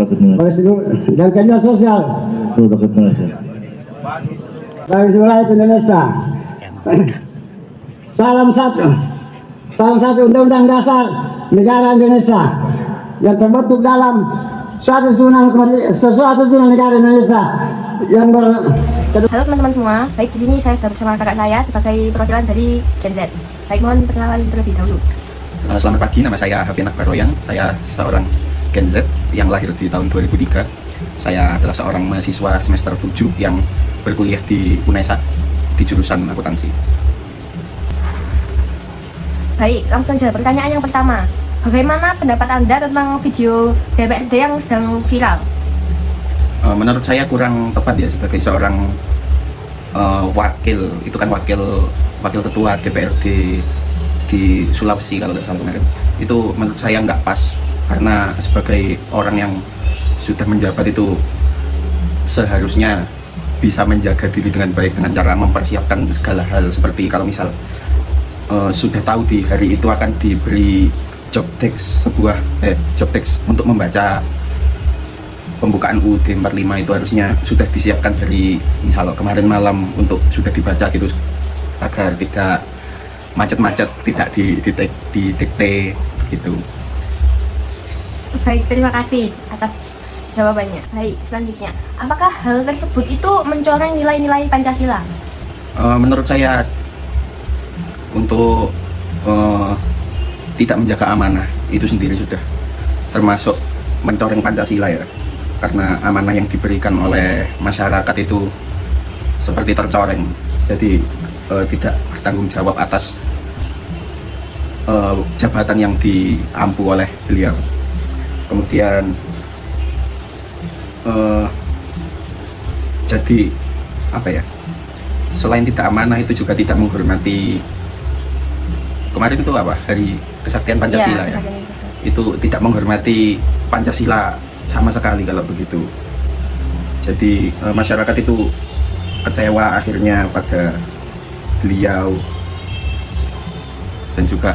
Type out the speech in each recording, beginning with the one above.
dan keadilan sosial bagi rakyat Indonesia. Salam satu Undang-Undang Dasar Negara Indonesia yang terbentuk dalam suatu zona negara Indonesia yang Halo teman-teman semua, baik di sini saya sudah bersama kakak saya sebagai perwakilan dari Gen Z. Baik, mohon perkenalan terlebih dahulu. Selamat pagi, nama saya Hafin Akbaroyan. Saya seorang Gen Z yang lahir di tahun 2003. Saya adalah seorang mahasiswa semester 7 yang berkuliah di UNESA di jurusan akuntansi. Baik, langsung saja pertanyaan yang pertama. Bagaimana pendapat Anda tentang video DPRD yang sedang viral? Menurut saya kurang tepat ya sebagai seorang wakil ketua DPRD di Sulawesi kalau tidak salah kemarin. Itu menurut saya nggak pas karena sebagai orang yang sudah menjabat itu seharusnya bisa menjaga diri dengan baik dengan cara mempersiapkan segala hal, seperti kalau misal sudah tahu di hari itu akan diberi job text untuk membaca pembukaan UUD 45, itu harusnya sudah disiapkan dari misal kemarin malam untuk sudah dibaca gitu agar tidak macet-macet, tidak didikte gitu. Baik, terima kasih atas jawabannya. Baik, selanjutnya, apakah hal tersebut itu mencoreng nilai-nilai Pancasila? Menurut saya untuk tidak menjaga amanah itu sendiri sudah termasuk mencoreng Pancasila ya, karena amanah yang diberikan oleh masyarakat itu seperti tercoreng, jadi tidak bertanggung jawab atas jabatan yang diampu oleh beliau. Kemudian jadi apa ya, selain tidak amanah itu juga tidak menghormati, kemarin itu apa, Hari Kesaktian Pancasila ya, itu tidak menghormati Pancasila sama sekali kalau begitu. Jadi masyarakat itu kecewa akhirnya pada beliau, dan juga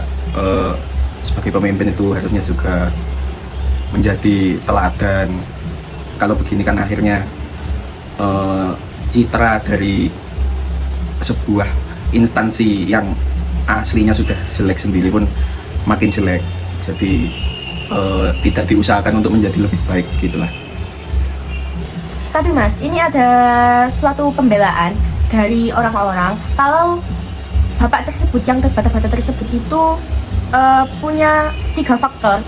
sebagai pemimpin itu harusnya juga menjadi teladan. Kalau begini kan akhirnya citra dari sebuah instansi yang aslinya sudah jelek sendiri pun makin jelek, jadi tidak diusahakan untuk menjadi lebih baik gitulah. Tapi Mas, ini ada suatu pembelaan dari orang-orang kalau bapak tersebut yang terbata-bata tersebut itu punya 3 faktor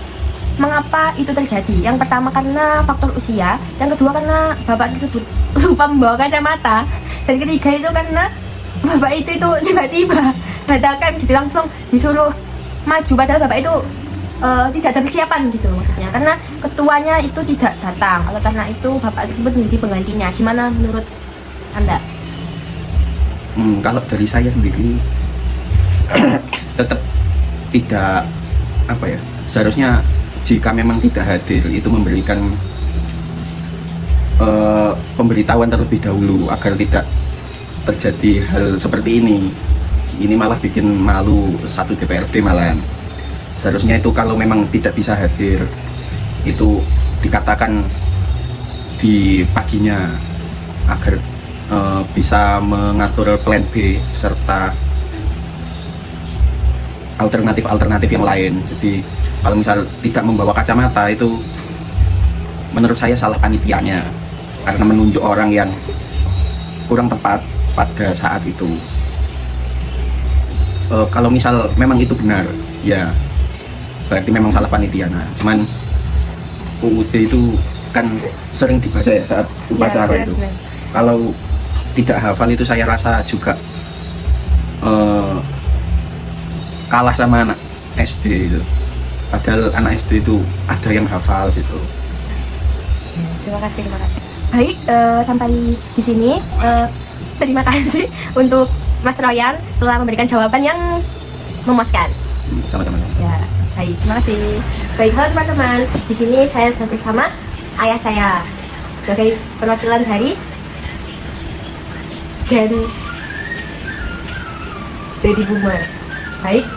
mengapa itu terjadi. Yang pertama karena faktor usia, yang kedua karena bapak tersebut lupa membawa kacamata, dan ketiga itu karena bapak itu tiba-tiba dadakan gitu, langsung disuruh maju padahal bapak itu tidak ada persiapan gitu maksudnya, karena ketuanya itu tidak datang. Oleh karena itu bapak tersebut menjadi penggantinya. Gimana menurut Anda? Kalau dari saya sendiri tetap tidak apa ya, seharusnya jika memang tidak hadir itu memberikan pemberitahuan terlebih dahulu agar tidak terjadi hal seperti ini. Ini malah bikin malu satu DPRD malahan. Seharusnya itu kalau memang tidak bisa hadir itu dikatakan di paginya agar bisa mengatur plan B serta alternatif yang lain. Jadi kalau misal tidak membawa kacamata itu menurut saya salah panitianya, karena menunjuk orang yang kurang tepat pada saat itu. Kalau misal memang itu benar ya berarti memang salah panitia. Nah, cuman UUD itu kan sering dibaca ya saat upacara ya, itu. Kalau tidak hafal itu saya rasa juga kalah sama anak SD itu. Padahal anak SD itu ada yang hafal gitu. Terima kasih. Baik, sampai di sini. Terima kasih untuk Mas Royan telah memberikan jawaban yang memuaskan. Sama-sama. Ya, baik, terima kasih. Baik, halo teman-teman. Di sini saya sudah bersama ayah saya sebagai perwakilan dari Gen Baby Boomer. Baik,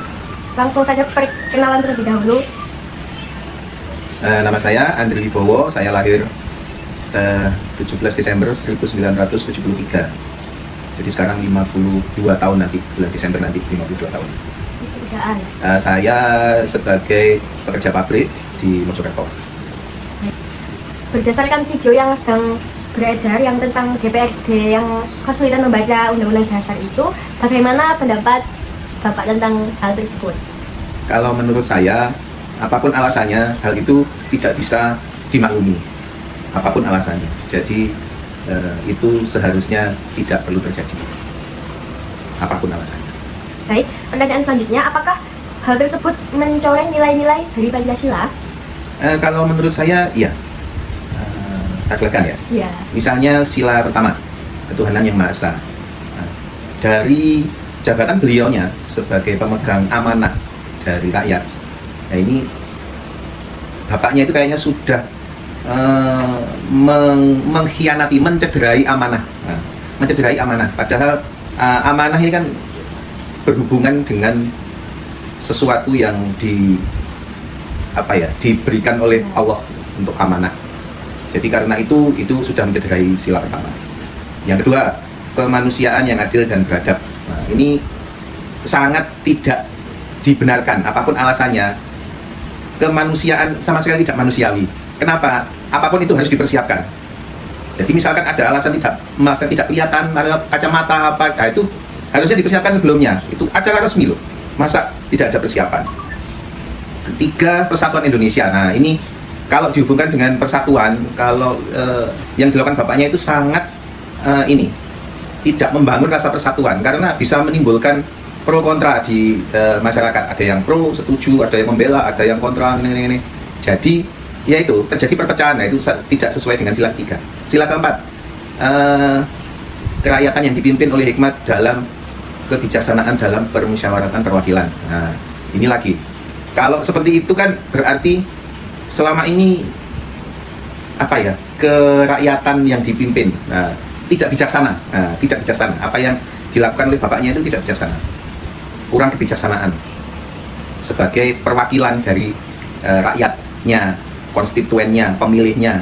langsung saja perkenalan terlebih dahulu. Nama saya Andri Wibowo, saya lahir 17 Desember 1973. Jadi sekarang 52 tahun nanti, bulan Desember nanti 52 tahun. Pekerjaan. Saya sebagai pekerja pabrik di Mojokerto. Berdasarkan video yang sedang beredar yang tentang DPRD yang kesulitan membaca Undang-Undang Dasar itu, bagaimana pendapat Bapak tentang hal tersebut? Kalau menurut saya, apapun alasannya, hal itu tidak bisa dimaklumi. Apapun alasannya. Jadi itu seharusnya tidak perlu terjadi. Apapun alasannya. Baik, pertanyaan selanjutnya, apakah hal tersebut mencoreng nilai-nilai dari Pancasila? Kalau menurut saya, iya. Silakan ya. Iya. Misalnya sila pertama, ketuhanan yang Maha Esa. Nah, dari jabatan beliaunya sebagai pemegang amanah dari rakyat, nah ini bapaknya itu kayaknya sudah mengkhianati, mencederai amanah. Nah, mencederai amanah. Padahal amanah ini kan berhubungan dengan sesuatu yang diberikan oleh Allah untuk amanah. Jadi karena itu sudah mencederai sila pertama. Yang kedua, kemanusiaan yang adil dan beradab. Nah, ini sangat tidak dibenarkan, apapun alasannya. Kemanusiaan sama sekali tidak manusiawi. Kenapa? Apapun itu harus dipersiapkan. Jadi misalkan ada alasan tidak kelihatan, ada kacamata apa, nah itu harusnya dipersiapkan sebelumnya. Itu acara resmi loh. Masa tidak ada persiapan? Ketiga, persatuan Indonesia. Nah ini kalau dihubungkan dengan persatuan, kalau yang dilakukan bapaknya itu sangat tidak membangun rasa persatuan, karena bisa menimbulkan pro kontra di masyarakat. Ada yang pro, setuju, ada yang membela, ada yang kontra, ini. Jadi ya itu terjadi perpecahan. Nah, itu tidak sesuai dengan sila ketiga. Sila keempat, kerakyatan yang dipimpin oleh hikmat dalam kebijaksanaan dalam permusyawaratan perwakilan. Nah ini lagi, kalau seperti itu kan berarti selama ini kerakyatan yang dipimpin tidak bijaksana. Tidak bijaksana. Apa yang dilakukan oleh bapaknya itu tidak bijaksana, kurang kebijaksanaan sebagai perwakilan dari rakyatnya, konstituennya, pemilihnya.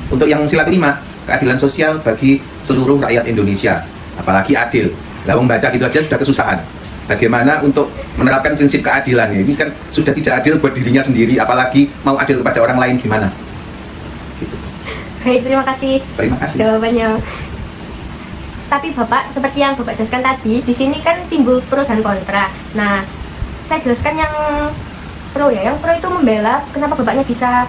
Untuk yang sila kelima, keadilan sosial bagi seluruh rakyat Indonesia, apalagi adil. Lah membaca gitu aja sudah kesusahan. Bagaimana untuk menerapkan prinsip keadilan? Ini kan sudah tidak adil buat dirinya sendiri, apalagi mau adil kepada orang lain gimana? Gitu. Baik, terima kasih. Terima kasih. Jawabannya. Tapi Bapak, seperti yang Bapak jelaskan tadi, di sini kan timbul pro dan kontra. Nah, saya jelaskan yang pro ya. Yang pro itu membela kenapa Bapaknya bisa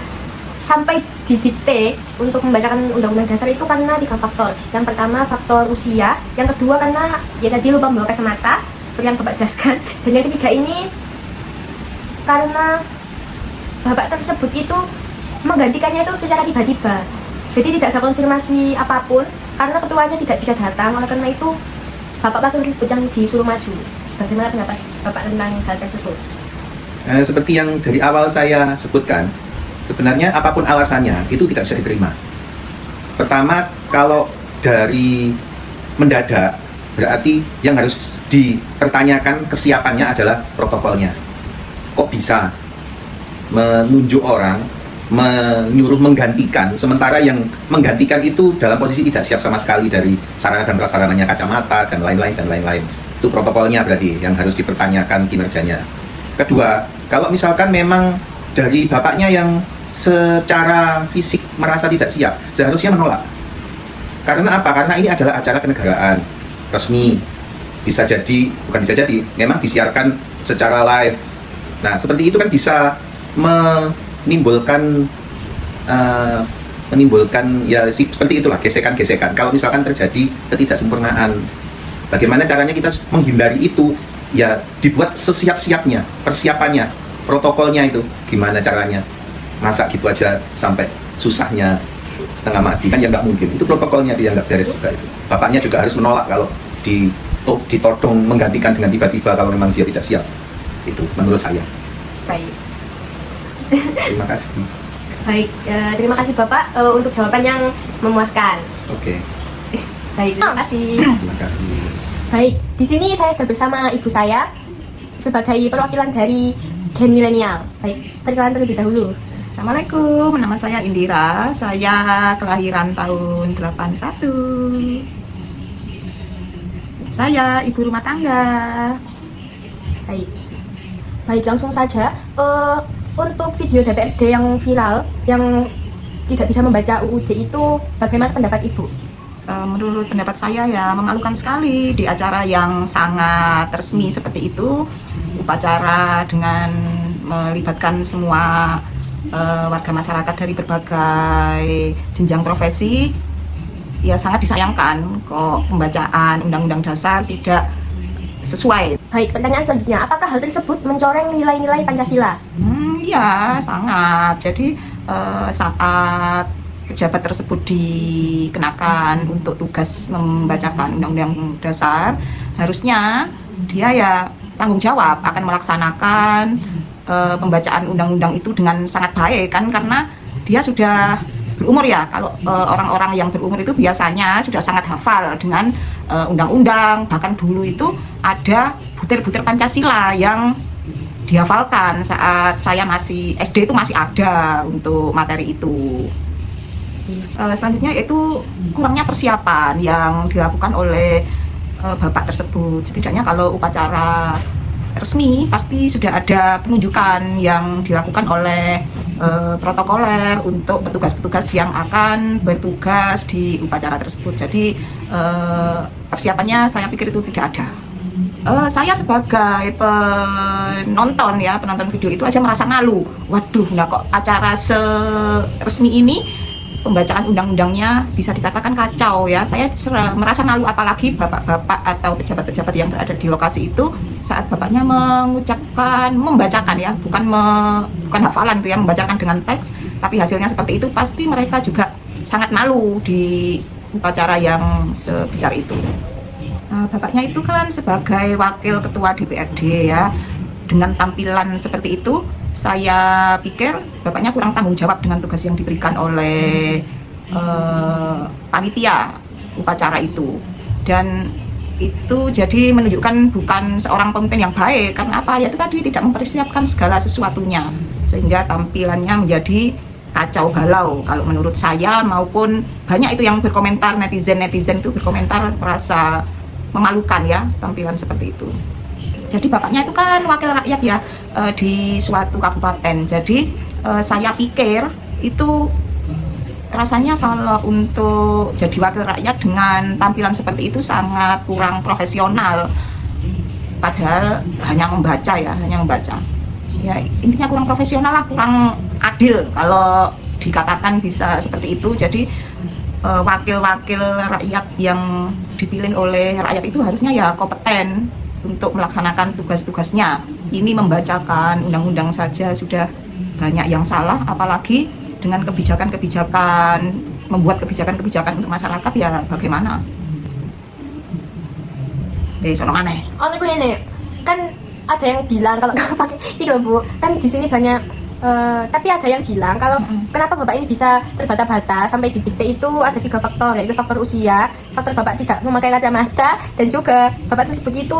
sampai didikte untuk membacakan Undang-Undang Dasar itu karena 3 faktor. Yang pertama faktor usia, yang kedua karena ya tadi lupa membawa kacamata, seperti yang Bapak jelaskan, dan yang ketiga ini karena Bapak tersebut itu menggantikannya itu secara tiba-tiba. Jadi tidak ada konfirmasi apapun karena ketuanya tidak bisa datang. Oleh karena itu Bapak wakil tersebut yang disuruh maju. Bagaimana pendapat Bapak tentang hal tersebut? Seperti yang dari awal saya sebutkan, sebenarnya apapun alasannya itu tidak bisa diterima. Pertama, kalau dari mendadak, berarti yang harus dipertanyakan kesiapannya adalah protokolnya. Kok bisa menunjuk orang, menyuruh menggantikan, sementara yang menggantikan itu dalam posisi tidak siap sama sekali dari sarana dan prasarananya, kacamata dan lain-lain. Itu protokolnya berarti yang harus dipertanyakan kinerjanya. Kedua, kalau misalkan memang dari bapaknya yang secara fisik merasa tidak siap, seharusnya menolak. Karena apa? Karena ini adalah acara kenegaraan resmi. Bukan bisa jadi, memang disiarkan secara live. Nah, seperti itu kan bisa menimbulkan ya seperti itulah gesekan-gesekan. Kalau misalkan terjadi ketidaksempurnaan, bagaimana caranya kita menghindari itu? Ya dibuat sesiap-siapnya, persiapannya, protokolnya itu gimana caranya. Masa gitu aja sampai susahnya setengah mati kan ya nggak mungkin. Itu protokolnya dia nggak beres juga itu. Bapaknya juga harus menolak kalau ditodong menggantikan dengan tiba-tiba kalau memang dia tidak siap. Itu menurut saya. Baik. Terima kasih. Baik, terima kasih Bapak untuk jawaban yang memuaskan. Oke. Baik, terima kasih. Terima kasih. Baik, di sini saya sedang bersama ibu saya sebagai perwakilan dari Gen Milenial. Baik, perkenalan terlebih dahulu. Assalamualaikum, nama saya Indira. Saya kelahiran tahun 81. Saya ibu rumah tangga. Baik. Baik, langsung saja. Untuk video DPRD yang viral, yang tidak bisa membaca UUD itu, bagaimana pendapat Ibu? Menurut pendapat saya ya memalukan sekali di acara yang sangat resmi seperti itu, upacara dengan melibatkan semua warga masyarakat dari berbagai jenjang profesi, ya sangat disayangkan kok pembacaan Undang-Undang Dasar tidak sesuai. Baik, pertanyaan selanjutnya, apakah hal tersebut mencoreng nilai-nilai Pancasila? Ya sangat. Jadi saat pejabat tersebut dikenakan untuk tugas membacakan Undang-Undang Dasar, harusnya dia ya tanggung jawab akan melaksanakan pembacaan undang-undang itu dengan sangat baik kan, karena dia sudah berumur ya. Kalau orang-orang yang berumur itu biasanya sudah sangat hafal dengan undang-undang, bahkan dulu itu ada butir-butir Pancasila yang dihafalkan saat saya masih SD, itu masih ada untuk materi itu. Selanjutnya itu kurangnya persiapan yang dilakukan oleh bapak tersebut. Setidaknya kalau upacara resmi pasti sudah ada penunjukan yang dilakukan oleh protokoler untuk petugas-petugas yang akan bertugas di upacara tersebut. Jadi persiapannya saya pikir itu tidak ada. Saya sebagai penonton video itu aja merasa malu. Waduh, nah kok acara seresmi ini pembacaan undang-undangnya bisa dikatakan kacau ya. Saya merasa malu, apalagi bapak-bapak atau pejabat-pejabat yang berada di lokasi itu saat bapaknya membacakan ya, bukan hafalan itu ya, membacakan dengan teks, tapi hasilnya seperti itu, pasti mereka juga sangat malu di upacara yang sebesar itu. Bapaknya itu kan sebagai wakil ketua DPRD ya, dengan tampilan seperti itu, saya pikir bapaknya kurang tanggung jawab dengan tugas yang diberikan oleh panitia upacara itu. Dan itu jadi menunjukkan bukan seorang pemimpin yang baik. Karena apa? Ya itu tadi, tidak mempersiapkan segala sesuatunya, sehingga tampilannya menjadi kacau balau kalau menurut saya, maupun banyak itu yang berkomentar, netizen itu berkomentar merasa memalukan ya tampilan seperti itu. Jadi bapaknya itu kan wakil rakyat ya di suatu kabupaten. Jadi saya pikir itu rasanya kalau untuk jadi wakil rakyat dengan tampilan seperti itu sangat kurang profesional. Padahal hanya membaca. Ya intinya kurang profesional lah, kurang adil kalau dikatakan bisa seperti itu. Jadi wakil-wakil rakyat yang dipilih oleh rakyat itu harusnya ya kompeten untuk melaksanakan tugas-tugasnya. Ini membacakan undang-undang saja sudah banyak yang salah, apalagi dengan kebijakan-kebijakan, membuat kebijakan-kebijakan untuk masyarakat, ya bagaimana? Sono maneh. Oh, ini kan ada yang bilang kalau nggak pakai itu Bu, kan di sini banyak. Tapi ada yang bilang kalau kenapa Bapak ini bisa terbata-bata sampai di titik itu ada 3 faktor, yaitu faktor usia, faktor Bapak tidak memakai kacamata, dan juga Bapak tersebut itu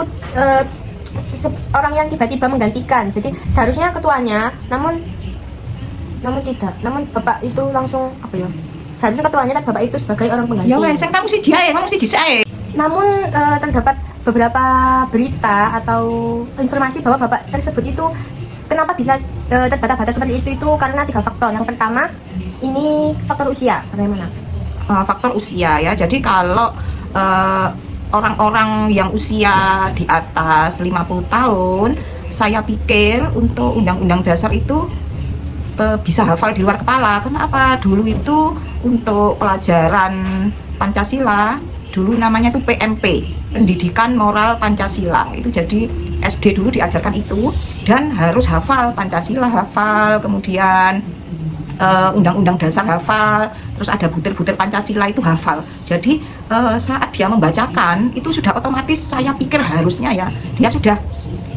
orang yang tiba-tiba menggantikan. Jadi seharusnya ketuanya, namun tidak, namun Bapak itu langsung seharusnya ketuanya dan Bapak itu sebagai orang pengganti. Ya wes, kamu sih jae. Namun terdapat beberapa berita atau informasi bahwa Bapak tersebut itu kenapa bisa terbata-bata seperti itu karena 3 faktor. Yang pertama, ini faktor usia. Bagaimana? Faktor usia ya. Jadi kalau orang-orang yang usia di atas 50 tahun, saya pikir untuk Undang-Undang Dasar itu bisa hafal di luar kepala. Kenapa? Dulu itu untuk pelajaran Pancasila, dulu namanya itu PMP, Pendidikan Moral Pancasila. Itu jadi SD dulu diajarkan itu, dan harus hafal Pancasila, hafal, kemudian Undang-Undang Dasar hafal, terus ada butir-butir Pancasila itu hafal. Jadi saat dia membacakan itu sudah otomatis, saya pikir harusnya ya dia sudah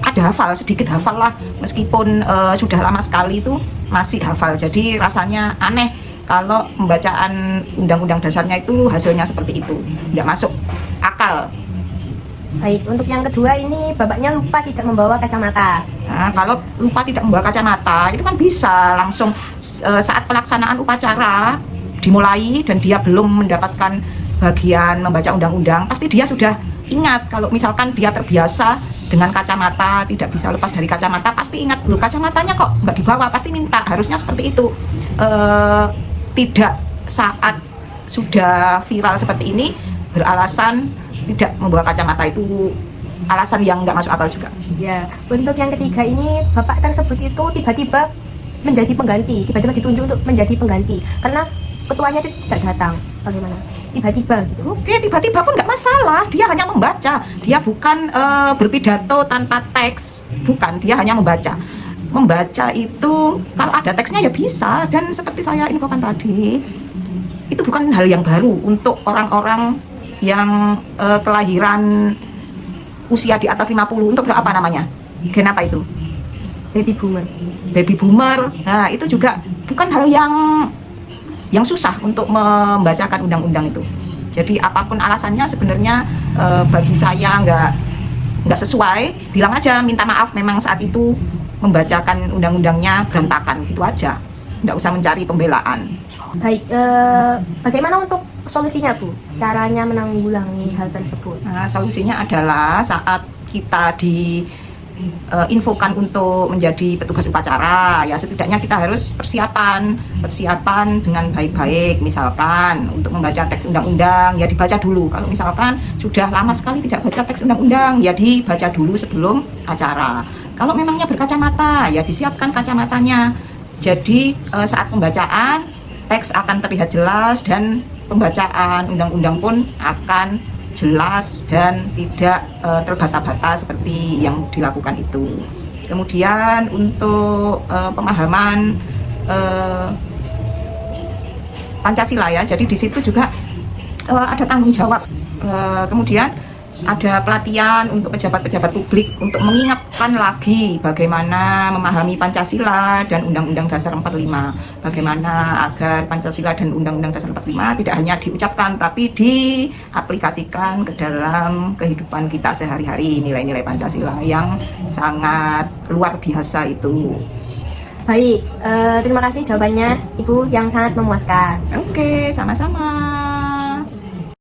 ada hafal, sedikit hafal lah, meskipun sudah lama sekali itu masih hafal. Jadi rasanya aneh kalau pembacaan Undang-Undang Dasarnya itu hasilnya seperti itu, tidak masuk akal. Baik, untuk yang kedua ini bapaknya lupa tidak membawa kacamata. Nah, kalau lupa tidak membawa kacamata, itu kan bisa langsung saat pelaksanaan upacara dimulai dan dia belum mendapatkan bagian membaca undang-undang, pasti dia sudah ingat. Kalau misalkan dia terbiasa dengan kacamata, tidak bisa lepas dari kacamata, pasti ingat, loh kacamatanya kok nggak dibawa, pasti minta. Harusnya seperti itu. Tidak saat sudah viral seperti ini beralasan tidak membawa kacamata, itu alasan yang nggak masuk akal juga. Ya, untuk yang ketiga ini bapak tersebut itu tiba-tiba menjadi pengganti, tiba-tiba ditunjuk untuk menjadi pengganti karena ketuanya itu tidak datang. Bagaimana? Tiba-tiba gitu. Oke, tiba-tiba pun nggak masalah. Dia hanya membaca. Dia bukan berpidato tanpa teks. Bukan, dia hanya membaca. Membaca itu kalau ada teksnya ya bisa. Dan seperti saya infokan tadi, itu bukan hal yang baru untuk orang-orang yang kelahiran usia di atas 50. Untuk berapa namanya? Gen apa itu? Baby boomer. Baby boomer. Nah, itu juga bukan hal yang susah untuk membacakan undang-undang itu. Jadi apapun alasannya sebenarnya bagi saya nggak sesuai, bilang aja minta maaf, memang saat itu membacakan undang-undangnya berantakan, gitu aja. Nggak usah mencari pembelaan. Baik, bagaimana untuk solusinya Bu? Caranya menanggulangi hal tersebut? Nah, solusinya adalah saat kita infokan untuk menjadi petugas upacara, ya setidaknya kita harus persiapan dengan baik-baik. Misalkan untuk membaca teks undang-undang ya dibaca dulu. Kalau misalkan sudah lama sekali tidak baca teks undang-undang ya dibaca dulu sebelum acara. Kalau memangnya berkacamata ya disiapkan kacamatanya. Jadi saat pembacaan teks akan terlihat jelas dan pembacaan undang-undang pun akan jelas dan tidak terbata-bata seperti yang dilakukan itu. Kemudian untuk pemahaman Pancasila ya, jadi di situ juga ada tanggung jawab. Kemudian ada pelatihan untuk pejabat-pejabat publik untuk mengingatkan lagi bagaimana memahami Pancasila dan Undang-Undang Dasar 45. Bagaimana agar Pancasila dan Undang-Undang Dasar 45 tidak hanya diucapkan tapi diaplikasikan ke dalam kehidupan kita sehari-hari, nilai-nilai Pancasila yang sangat luar biasa itu. Baik, terima kasih jawabannya Ibu yang sangat memuaskan. Oke, sama-sama.